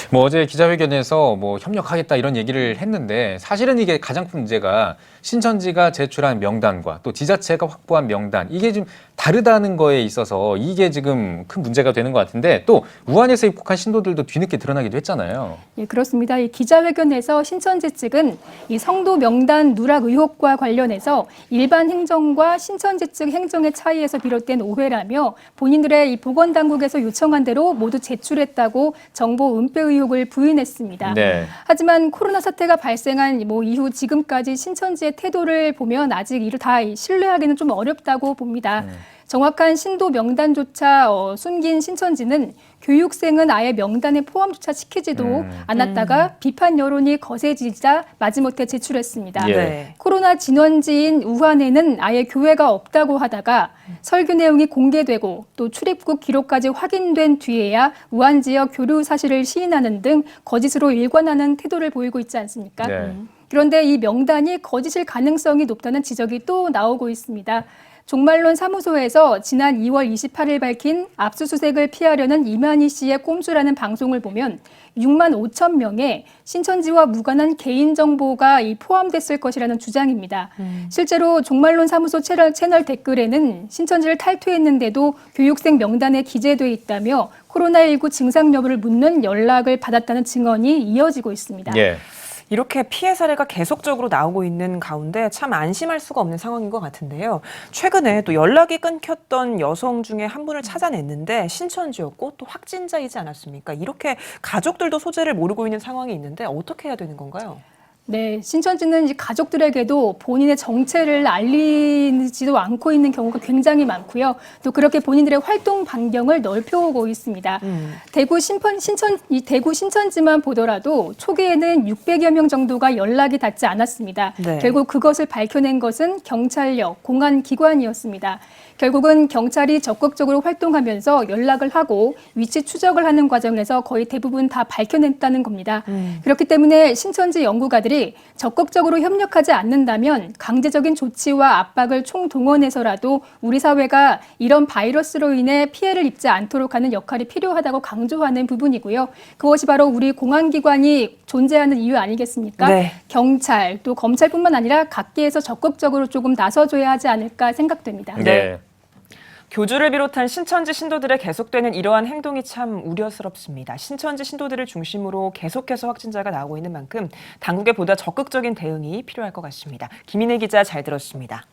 뭐 어제 기자회견에서 뭐 협력하겠다 이런 얘기를 했는데 사실은 이게 가장 큰 문제가 신천지가 제출한 명단과 또 지자체가 확보한 명단 이게 좀 다르다는 거에 있어서 이게 지금 큰 문제가 되는 것 같은데 또 우한에서 입국한 신도들도 뒤늦게 드러나기도 했잖아요. 예, 그렇습니다. 이 기자회견에서 신천지 측은 이 성도 명단 누락 의혹과 관련해서 일반 행정과 신천지 측 행정의 차이에서 비롯된 오해라며 본인들의 이 보건당국에서 요청한 대로 모두 제출했다고 정보 은폐 의혹을 부인했습니다. 네. 하지만 코로나 사태가 발생한 뭐 이후 지금까지 신천지의 태도를 보면 아직 이를 다 신뢰하기는 좀 어렵다고 봅니다. 정확한 신도 명단조차 숨긴 신천지는 교육생은 아예 명단에 포함조차 시키지도 않았다가 비판 여론이 거세지자 마지못해 제출했습니다. 예. 네. 코로나 진원지인 우한에는 아예 교회가 없다고 하다가 설교 내용이 공개되고 또 출입국 기록까지 확인된 뒤에야 우한 지역 교류 사실을 시인하는 등 거짓으로 일관하는 태도를 보이고 있지 않습니까? 네. 그런데 이 명단이 거짓일 가능성이 높다는 지적이 또 나오고 있습니다. 종말론 사무소에서 지난 2월 28일 밝힌 압수수색을 피하려는 이만희 씨의 꼼수라는 방송을 보면 6만 5천 명의 신천지와 무관한 개인정보가 포함됐을 것이라는 주장입니다. 실제로 종말론 사무소 채널 댓글에는 신천지를 탈퇴했는데도 교육생 명단에 기재돼 있다며 코로나19 증상 여부를 묻는 연락을 받았다는 증언이 이어지고 있습니다. 예. 이렇게 피해 사례가 계속적으로 나오고 있는 가운데 참 안심할 수가 없는 상황인 것 같은데요. 최근에 또 연락이 끊겼던 여성 중에 한 분을 찾아냈는데 신천지였고 또 확진자이지 않았습니까? 이렇게 가족들도 소재를 모르고 있는 상황이 있는데 어떻게 해야 되는 건가요? 네, 신천지는 이제 가족들에게도 본인의 정체를 알리지도 않고 있는 경우가 굉장히 많고요. 또 그렇게 본인들의 활동 반경을 넓혀오고 있습니다. 대구 신천지만 보더라도 초기에는 600여 명 정도가 연락이 닿지 않았습니다. 네. 결국 그것을 밝혀낸 것은 경찰력, 공안기관이었습니다. 결국은 경찰이 적극적으로 활동하면서 연락을 하고 위치 추적을 하는 과정에서 거의 대부분 다 밝혀냈다는 겁니다. 그렇기 때문에 신천지 연구가들이 적극적으로 협력하지 않는다면 강제적인 조치와 압박을 총동원해서라도 우리 사회가 이런 바이러스로 인해 피해를 입지 않도록 하는 역할이 필요하다고 강조하는 부분이고요. 그것이 바로 우리 공안기관이 존재하는 이유 아니겠습니까? 네. 경찰 또 검찰뿐만 아니라 각계에서 적극적으로 조금 나서줘야 하지 않을까 생각됩니다. 네. 교주를 비롯한 신천지 신도들의 계속되는 이러한 행동이 참 우려스럽습니다. 신천지 신도들을 중심으로 계속해서 확진자가 나오고 있는 만큼 당국의 보다 적극적인 대응이 필요할 것 같습니다. 김인혜 기자 잘 들었습니다.